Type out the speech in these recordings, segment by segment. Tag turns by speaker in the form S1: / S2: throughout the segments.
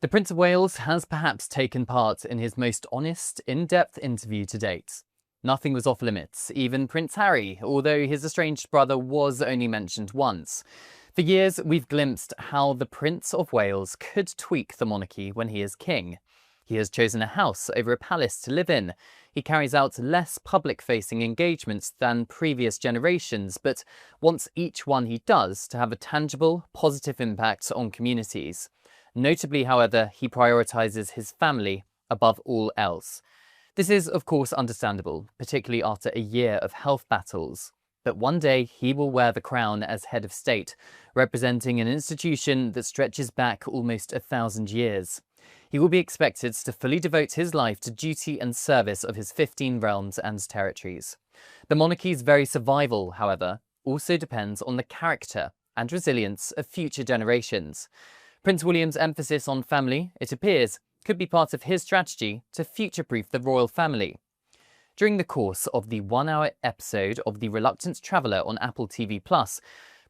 S1: The Prince of Wales has perhaps taken part in his most honest, in-depth interview to date. Nothing was off limits, even Prince Harry, although his estranged brother was only mentioned once. For years, we've glimpsed how the Prince of Wales could tweak the monarchy when he is king. He has chosen a house over a palace to live in. He carries out less public-facing engagements than previous generations, but wants each one he does to have a tangible, positive impact on communities. Notably, however, he prioritises his family above all else. This is, of course, understandable, particularly after a year of health battles. But one day he will wear the crown as head of state, representing an institution that stretches back almost 1,000 years. He will be expected to fully devote his life to duty and service of his 15 realms and territories. The monarchy's very survival, however, also depends on the character and resilience of future generations. Prince William's emphasis on family, it appears, could be part of his strategy to future-proof the royal family. During the course of the one-hour episode of The Reluctant Traveller on Apple TV+,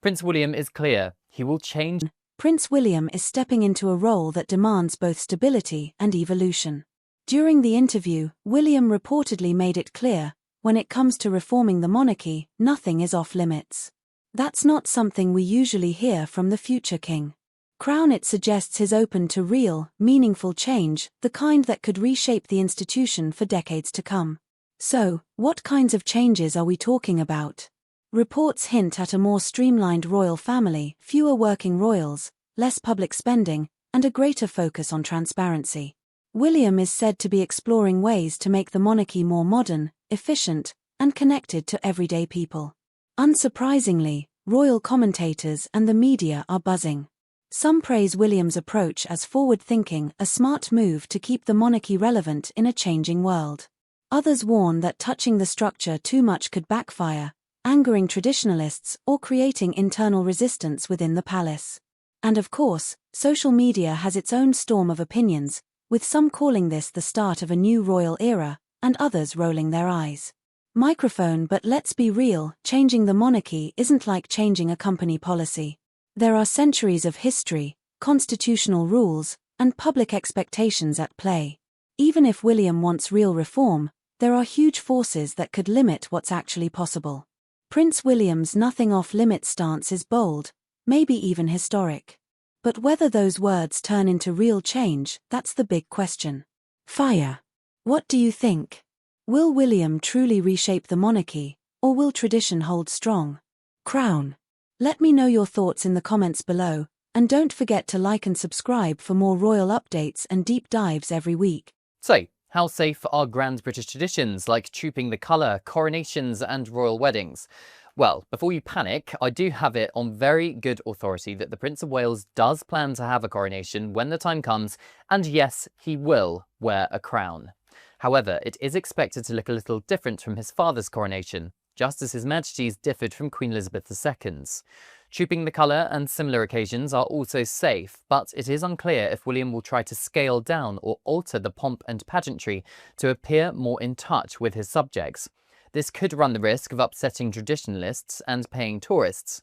S1: Prince William is clear he will change.
S2: Prince William is stepping into a role that demands both stability and evolution. During the interview, William reportedly made it clear, when it comes to reforming the monarchy, nothing is off limits. That's not something we usually hear from the future king. Crown it suggests he's open to real, meaningful change, the kind that could reshape the institution for decades to come. So, what kinds of changes are we talking about? Reports hint at a more streamlined royal family, fewer working royals, less public spending, and a greater focus on transparency. William is said to be exploring ways to make the monarchy more modern, efficient, and connected to everyday people. Unsurprisingly, royal commentators and the media are buzzing. Some praise William's approach as forward-thinking, a smart move to keep the monarchy relevant in a changing world. Others warn that touching the structure too much could backfire, angering traditionalists or creating internal resistance within the palace. And of course, social media has its own storm of opinions, with some calling this the start of a new royal era, and others rolling their eyes. Microphone. But let's be real, changing the monarchy isn't like changing a company policy. There are centuries of history, constitutional rules, and public expectations at play. Even if William wants real reform, there are huge forces that could limit what's actually possible. Prince William's nothing off-limits stance is bold, maybe even historic. But whether those words turn into real change, that's the big question. Fire. What do you think? Will William truly reshape the monarchy, or will tradition hold strong? Crown. Let me know your thoughts in the comments below, and don't forget to like and subscribe for more royal updates and deep dives every week.
S1: So, how safe are grand British traditions like trooping the colour, coronations and royal weddings? Well, before you panic, I do have it on very good authority that the Prince of Wales does plan to have a coronation when the time comes, and yes, he will wear a crown. However, it is expected to look a little different from his father's coronation, just as His Majesty's differed from Queen Elizabeth II's. Trooping the colour and similar occasions are also safe, but it is unclear if William will try to scale down or alter the pomp and pageantry to appear more in touch with his subjects. This could run the risk of upsetting traditionalists and paying tourists.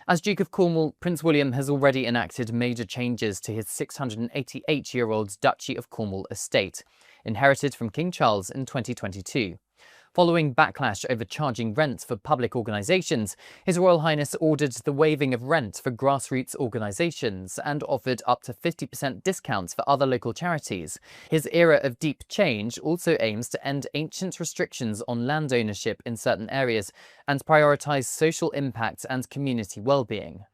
S1: As Duke of Cornwall, Prince William has already enacted major changes to his 688-year-old Duchy of Cornwall estate, inherited from King Charles in 2022. Following backlash over charging rent for public organisations, His Royal Highness ordered the waiving of rent for grassroots organisations and offered up to 50% discounts for other local charities. His era of deep change also aims to end ancient restrictions on land ownership in certain areas and prioritise social impact and community well-being.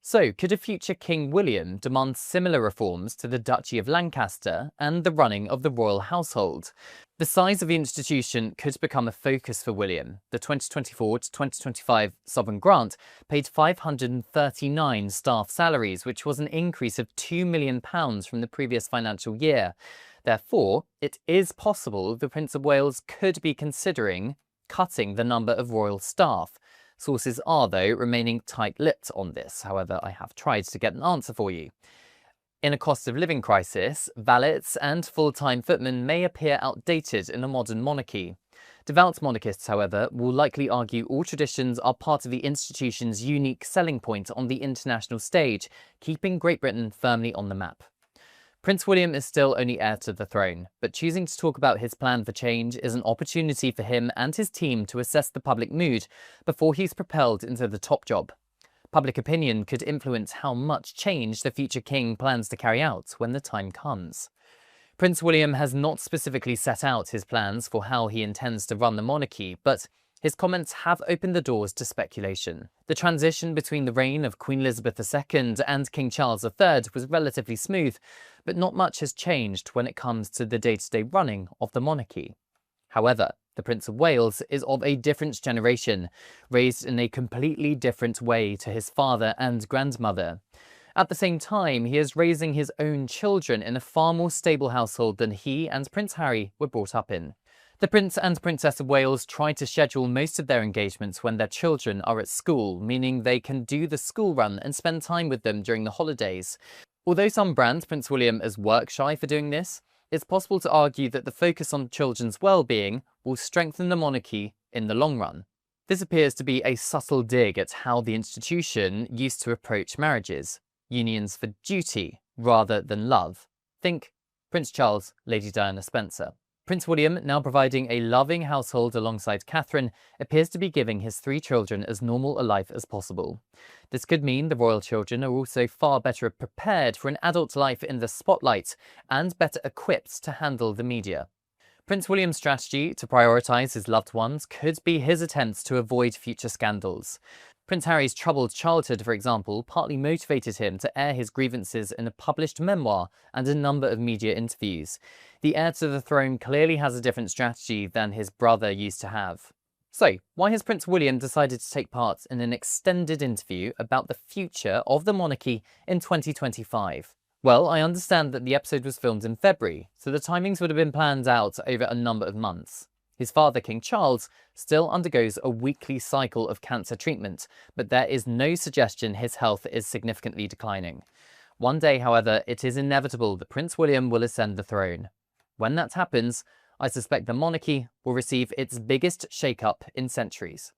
S1: So, could a future King William demand similar reforms to the Duchy of Lancaster and the running of the royal household? The size of the institution could become a focus for William. The 2024 to 2025 Sovereign Grant paid 539 staff salaries, which was an increase of £2 million from the previous financial year. Therefore, it is possible the Prince of Wales could be considering cutting the number of royal staff. Sources are, though, remaining tight-lipped on this. However, I have tried to get an answer for you. In a cost of living crisis, valets and full-time footmen may appear outdated in a modern monarchy. Devout monarchists, however, will likely argue all traditions are part of the institution's unique selling point on the international stage, keeping Great Britain firmly on the map. Prince William is still only heir to the throne, but choosing to talk about his plan for change is an opportunity for him and his team to assess the public mood before he's propelled into the top job. Public opinion could influence how much change the future king plans to carry out when the time comes. Prince William has not specifically set out his plans for how he intends to run the monarchy, but his comments have opened the doors to speculation. The transition between the reign of Queen Elizabeth II and King Charles III was relatively smooth, but not much has changed when it comes to the day-to-day running of the monarchy. However, the Prince of Wales is of a different generation, raised in a completely different way to his father and grandmother. At the same time, he is raising his own children in a far more stable household than he and Prince Harry were brought up in. The Prince and Princess of Wales try to schedule most of their engagements when their children are at school, meaning they can do the school run and spend time with them during the holidays. Although some brand Prince William as work shy for doing this, it's possible to argue that the focus on children's well-being will strengthen the monarchy in the long run. This appears to be a subtle dig at how the institution used to approach marriages. Unions for duty rather than love. Think Prince Charles, Lady Diana Spencer. Prince William, now providing a loving household alongside Catherine, appears to be giving his 3 children as normal a life as possible. This could mean the royal children are also far better prepared for an adult life in the spotlight and better equipped to handle the media. Prince William's strategy to prioritise his loved ones could be his attempts to avoid future scandals. Prince Harry's troubled childhood, for example, partly motivated him to air his grievances in a published memoir and a number of media interviews. The heir to the throne clearly has a different strategy than his brother used to have. So, why has Prince William decided to take part in an extended interview about the future of the monarchy in 2025? Well, I understand that the episode was filmed in February, so the timings would have been planned out over a number of months. His father, King Charles, still undergoes a weekly cycle of cancer treatment, but there is no suggestion his health is significantly declining. One day, however, it is inevitable that Prince William will ascend the throne. When that happens, I suspect the monarchy will receive its biggest shake-up in centuries.